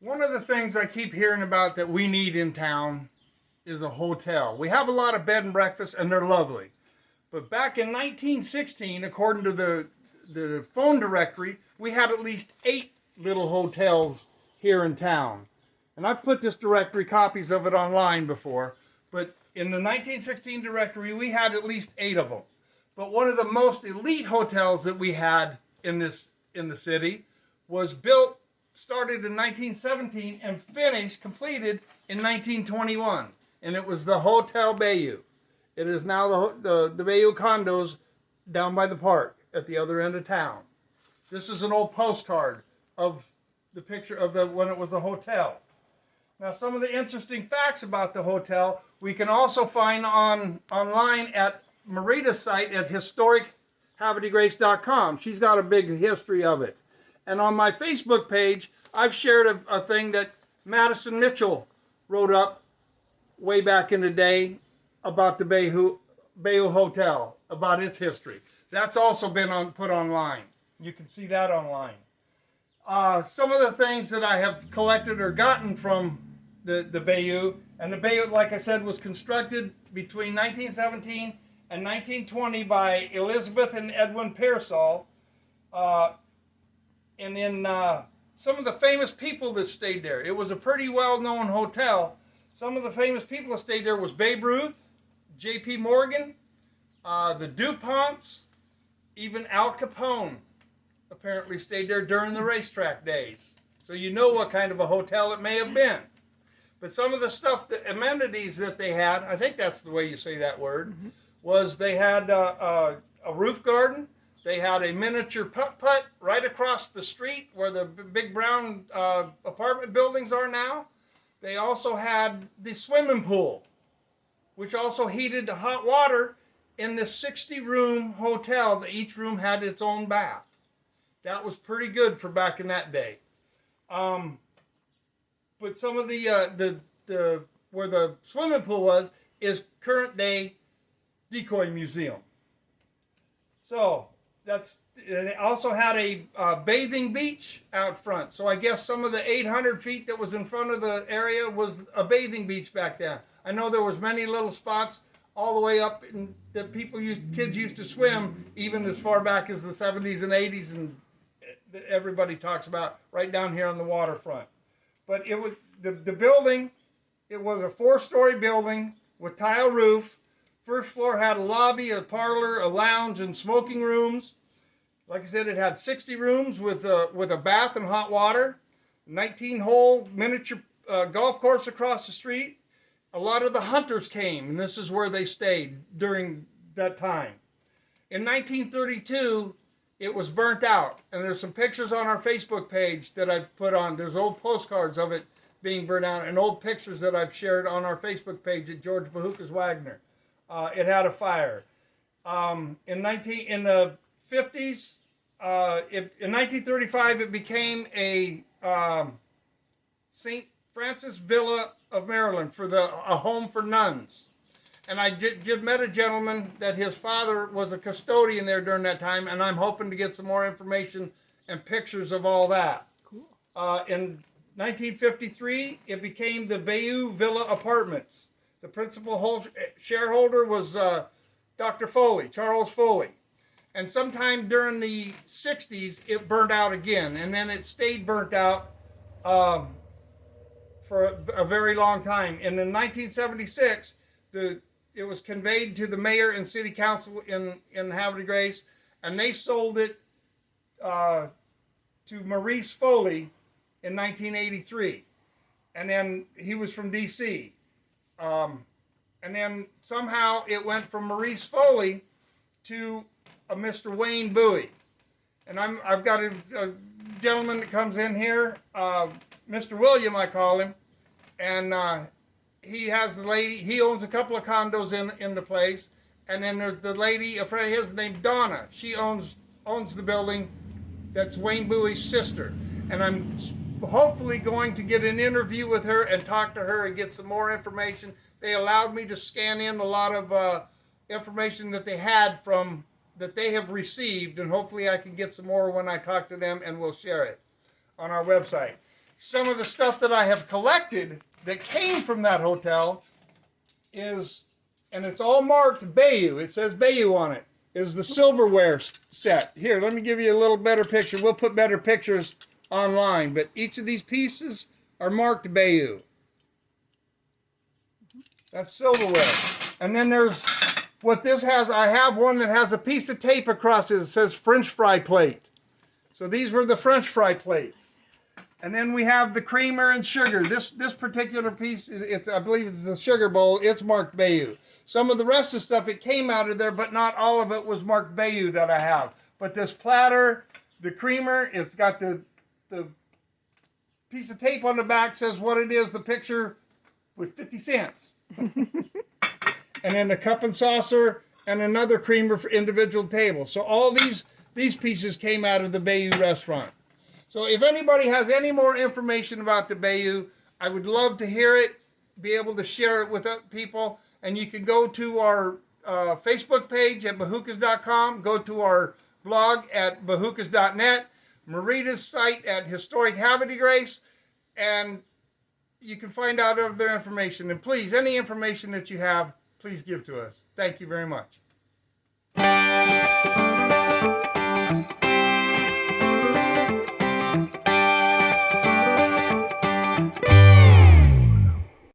One of the things I keep hearing about that we need in town is a hotel. We have a lot of bed and breakfasts, and they're lovely. But back in 1916, according to the phone directory, we had at least 8 little hotels here in town. And I've put this directory, copies of it online before, but in the 1916 directory, we had at least 8 of them. But one of the most elite hotels that we had in the city was started in 1917 and finished, completed in 1921. And it was the Hotel Bayou. It is now the Bayou condos down by the park at the other end of town. This is an old postcard of the picture of when it was a hotel. Now, some of the interesting facts about the hotel we can also find online at Marita's site at historic-havredegrace.com. She's got a big history of it. And on my Facebook page, I've shared a thing that Madison Mitchell wrote up way back in the day about the Bayou Hotel, about its history. That's also been put online. You can see that online. Some of the things that I have collected or gotten from the Bayou, and the Bayou, like I said, was constructed between 1917 and 1920 by Elizabeth and Edwin Pearsall. And then some of the famous people that stayed there. It was a pretty well-known hotel. Some of the famous people that stayed there was Babe Ruth, J.P. Morgan, the DuPonts, even Al Capone apparently stayed there during the racetrack days. So you know what kind of a hotel it may have been. But some of the stuff, the amenities that they had, I think that's the way you say that word, was they had a roof garden. They had a miniature putt-putt right across the street where the big brown apartment buildings are now. They also had the swimming pool, which also heated the hot water in this 60-room hotel. Each room had its own bath. That was pretty good for back in that day. But some of the where the swimming pool was is current day decoy museum. So and it also had a bathing beach out front. So I guess some of the 800 feet that was in front of the area was a bathing beach back then. I know there was many little spots all the way up that kids used to swim even as far back as the 70s and 80s, and that everybody talks about right down here on the waterfront. But it was the building. It was a 4-story building with tile roof. First floor had a lobby, a parlor, a lounge, and smoking rooms. Like I said, it had 60 rooms with a bath and hot water. 19-hole miniature golf course across the street. A lot of the hunters came, and this is where they stayed during that time. In 1932, it was burnt out, and there's some pictures on our Facebook page that I've put on. There's old postcards of it being burned out and old pictures that I've shared on our Facebook page at George Bahoukas Wagner. It had a fire. In the 50s, in 1935, it became a St. Francis Villa of Maryland a home for nuns. And I did met a gentleman that his father was a custodian there during that time, and I'm hoping to get some more information and pictures of all that. Cool. In 1953, it became the Bayou Villa Apartments. The principal shareholder was Dr. Foley, Charles Foley. And sometime during the 60s, it burned out again, and then it stayed burnt out for a very long time. And in 1976, it was conveyed to the mayor and city council in Havre de Grace, and they sold it to Maurice Foley in 1983. And then he was from D.C. And then somehow it went from Maurice Foley to a Mr. Wayne Bowie. And I've got a gentleman that comes in here, Mr. William, I call him, and he has the lady. He owns a couple of condos in the place, and then there's the lady, a friend of his named Donna. She owns the building. That's Wayne Bowie's sister, and I'm hopefully going to get an interview with her and talk to her and get some more information. They allowed me to scan in a lot of information that they have received, and hopefully I can get some more when I talk to them, and we'll share it on our website. some of the stuff that I have collected that came from that hotel is, and it's all marked Bayou. It says Bayou on it. Is the silverware set. Here, let me give you a little better picture. We'll put better pictures online, but each of these pieces are marked Bayou. That's silverware. And then there's what this has. I have one that has a piece of tape across it that says French fry plate. So these were the French fry plates. And then we have the creamer and sugar. This particular piece, I believe it's a sugar bowl. It's marked Bayou. Some of the rest of the stuff, it came out of there, but not all of it was marked Bayou that I have. But this platter, the creamer, it's got the piece of tape on the back, says what it is, the picture with 50 cents. And then a cup and saucer and another creamer for individual tables. So all these pieces came out of the Bayou restaurant. So if anybody has any more information about the Bayou, I would love to hear it, be able to share it with people. And you can go to our Facebook page at bahoukas.com, go to our blog at bahoukas.net, Marita's site at Historic Havre de Grace, and you can find out of their information. And please, any information that you have, please give to us. Thank you very much.